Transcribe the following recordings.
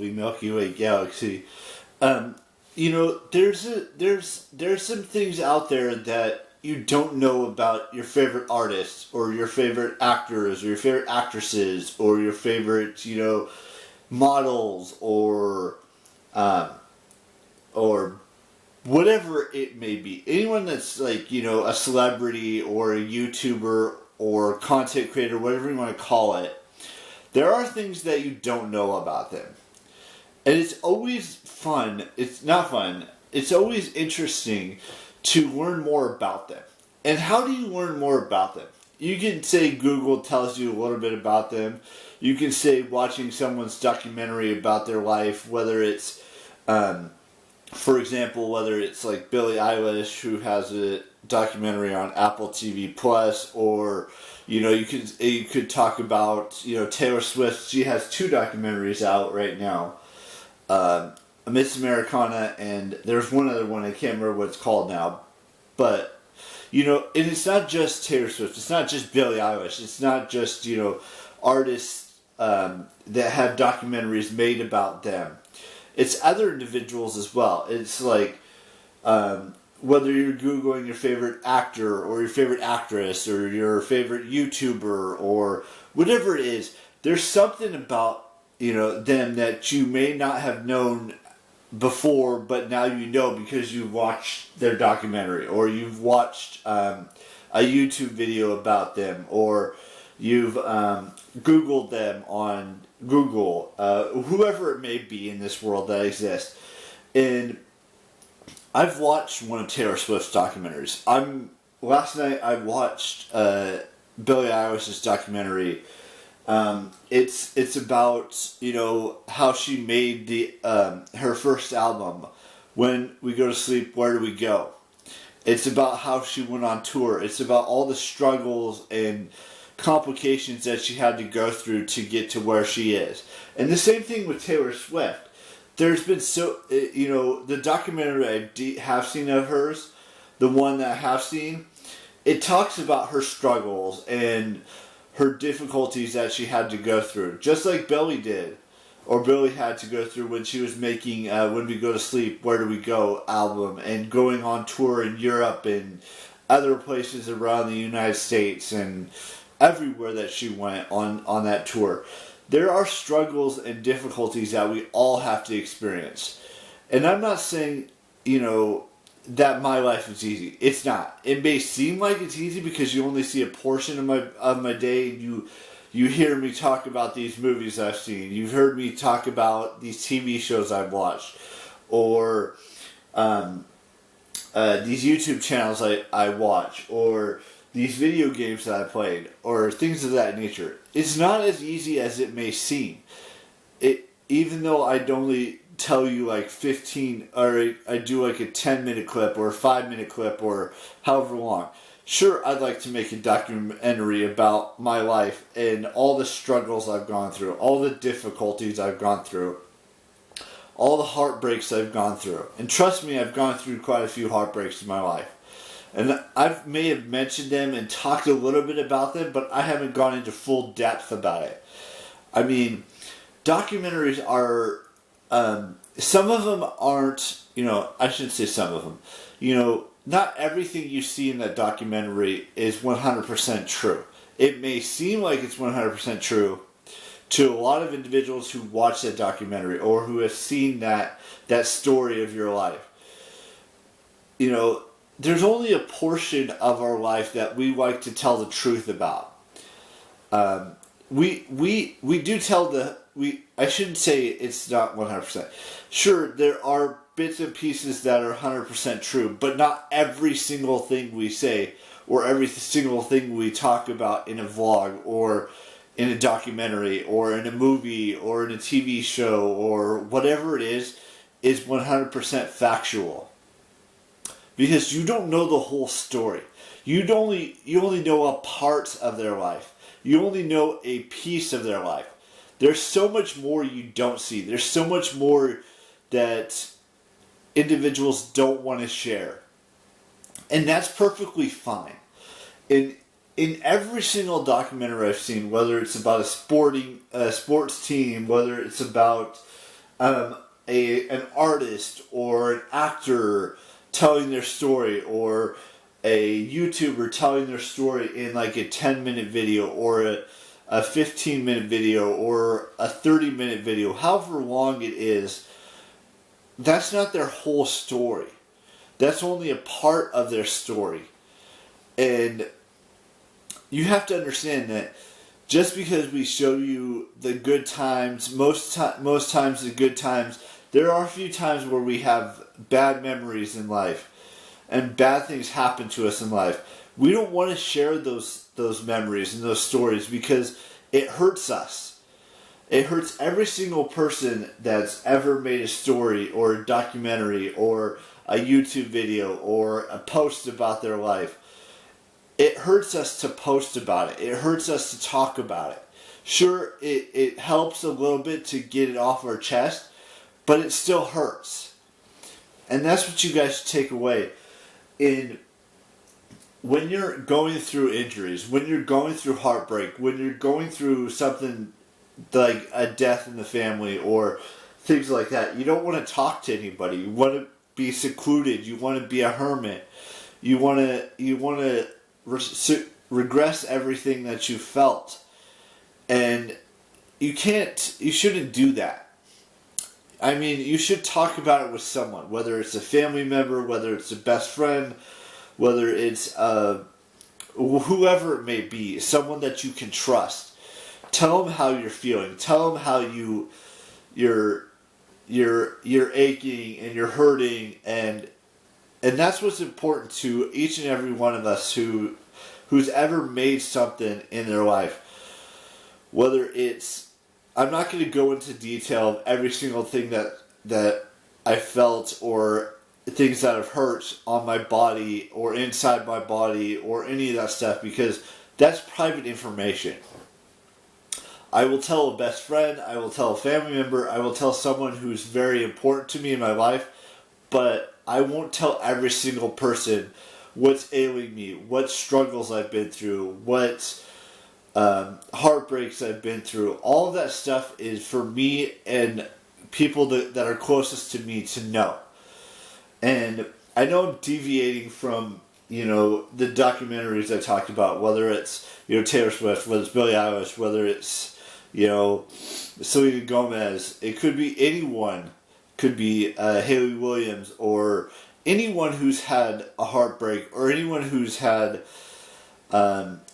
relatively Milky Way galaxy. There's some things out there that you don't know about your favorite artists or your favorite actors or your favorite actresses or your favorite, models or whatever it may be. Anyone that's like, a celebrity or a YouTuber or content creator, whatever you want to call it, there are things that you don't know about them. And it's always fun. It's not fun. It's always interesting to learn more about them. And how do you learn more about them? You can say Google tells you a little bit about them. You can say watching someone's documentary about their life, whether it's, for example, whether it's like Billie Eilish, who has a documentary on Apple TV Plus, or you could talk about Taylor Swift. She has 2 documentaries out right now. Miss Americana, and there's one other one, I can't remember what it's called now. But, and it's not just Taylor Swift, it's not just Billie Eilish, it's not just, artists that have documentaries made about them. It's other individuals as well. It's like, whether you're Googling your favorite actor or your favorite actress or your favorite YouTuber or whatever it is, there's something about them that you may not have known before, but now you know because you've watched their documentary or you've watched a YouTube video about them or you've Googled them on Google, whoever it may be in this world that exists. And I've watched one of Taylor Swift's documentaries. Last night I watched Billie Eilish's documentary. It's about how she made the her first album, When We Go to Sleep, Where Do We Go? It's about how she went on tour. It's about all the struggles and complications that she had to go through to get to where she is. And the same thing with Taylor Swift. There's been the documentary I have seen of hers, the one that I have seen, it talks about her struggles and her difficulties that she had to go through, just like Billie did, or Billie had to go through when she was making When We Go to Sleep, Where Do We Go album, and going on tour in Europe and other places around the United States and everywhere that she went on that tour. There are struggles and difficulties that we all have to experience. And I'm not saying, that my life is easy. It's not. It may seem like it's easy because you only see a portion of my day, and you hear me talk about these movies I've seen. You've heard me talk about these TV shows I've watched, or these YouTube channels I watch, or these video games that I played, or things of that nature. It's not as easy as it may seem. Even though I'd only tell you like 15, or I do like a 10-minute clip or a 5-minute clip or however long. Sure, I'd like to make a documentary about my life and all the struggles I've gone through, all the difficulties I've gone through, all the heartbreaks I've gone through. And trust me, I've gone through quite a few heartbreaks in my life. And I may have mentioned them and talked a little bit about them, but I haven't gone into full depth about it. I mean, documentaries are, some of them aren't, I shouldn't say some of them. Not everything you see in that documentary is 100% true. It may seem like it's 100% true to a lot of individuals who watch that documentary or who have seen that story of your life. There's only a portion of our life that we like to tell the truth about. We do tell I shouldn't say it's not 100%. Sure, there are bits and pieces that are 100% true, but not every single thing we say or every single thing we talk about in a vlog or in a documentary or in a movie or in a TV show or whatever it is 100% factual. Because you don't know the whole story. You only know a part of their life. You only know a piece of their life. There's so much more you don't see. There's so much more that individuals don't want to share. And that's perfectly fine. In every single documentary I've seen, whether it's about a sports team, whether it's about an artist or an actor telling their story, or a YouTuber telling their story in like a 10-minute video, or a 15-minute video, or a 30-minute video, however long it is, that's not their whole story. That's only a part of their story. And you have to understand that just because we show you the good times, most times the good times, there are a few times where we have bad memories in life and bad things happen to us in life. We don't want to share those memories and those stories because it hurts us. It hurts every single person that's ever made a story or a documentary or a YouTube video or a post about their life. It hurts us to post about it. It hurts us to talk about it. Sure, it helps a little bit to get it off our chest, but it still hurts. And that's what you guys take away. When you're going through injuries, when you're going through heartbreak, when you're going through something like a death in the family or things like that, you don't want to talk to anybody. You want to be secluded. You want to be a hermit. You want to regress everything that you felt. And you shouldn't do that. I mean, you should talk about it with someone, whether it's a family member, whether it's a best friend, whether it's whoever it may be, someone that you can trust. Tell them how you're feeling. Tell them how you're aching and you're hurting, and that's what's important to each and every one of us who's ever made something in their life. Whether it's, I'm not going to go into detail of every single thing that I felt or things that have hurt on my body or inside my body or any of that stuff, because that's private information. I will tell a best friend, I will tell a family member, I will tell someone who's very important to me in my life, but I won't tell every single person what's ailing me, what struggles I've been through, what heartbreaks I've been through. All of that stuff is for me and people that are closest to me to know. And I know I'm deviating from, the documentaries I talked about, whether it's, Taylor Swift, whether it's Billie Eilish, whether it's, Selena Gomez. It could be anyone. Could be Haley Williams, or anyone who's had a heartbreak, or anyone who's had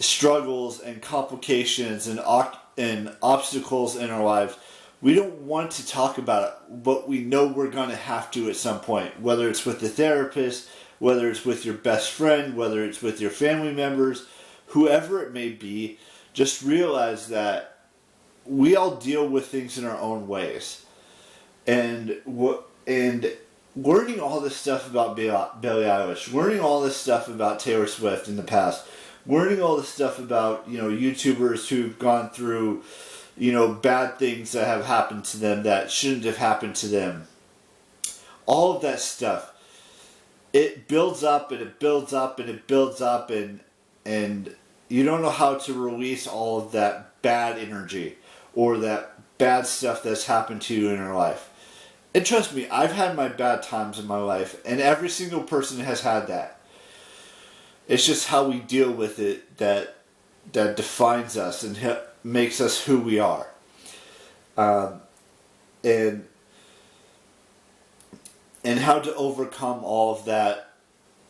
struggles and complications and obstacles in our lives. We don't want to talk about it, but we know we're going to have to at some point, whether it's with the therapist, whether it's with your best friend, whether it's with your family members, whoever it may be. Just realize that we all deal with things in our own ways. And learning all this stuff about Billie Eilish, learning all this stuff about Taylor Swift in the past, learning all this stuff about, YouTubers who've gone through, bad things that have happened to them that shouldn't have happened to them. All of that stuff, it builds up and it builds up and it builds up, and you don't know how to release all of that bad energy or that bad stuff that's happened to you in your life. And trust me, I've had my bad times in my life, and every single person has had that. It's just how we deal with it that defines us and makes us who we are. And how to overcome all of that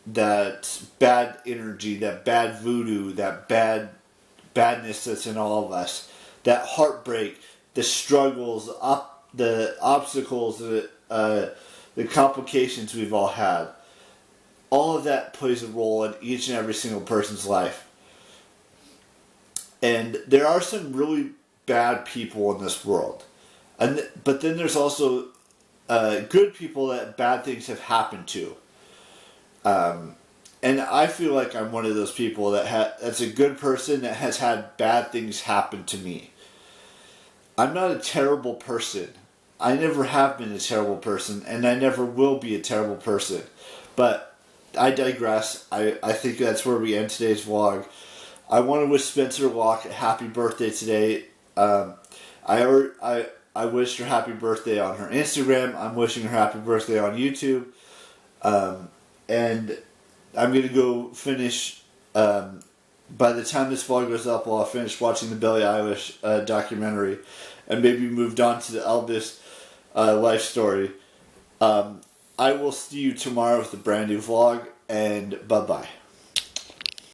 bad energy, that bad voodoo, that badness that's in all of us, that heartbreak, the struggles, the obstacles, the complications we've all had. All of that plays a role in each and every single person's life. And there are some really bad people in this world. But then there's also good people that bad things have happened to. And I feel like I'm one of those people that's a good person that has had bad things happen to me. I'm not a terrible person. I never have been a terrible person, and I never will be a terrible person. But I digress. I think that's where we end today's vlog. I want to wish Spencer Locke a happy birthday today. I I wished her happy birthday on her Instagram. I'm wishing her happy birthday on YouTube. And I'm going to go finish, by the time this vlog goes up, I'll have finished watching the Billie Eilish documentary and maybe moved on to the Elvis life story. I will see you tomorrow with a brand new vlog, and bye-bye.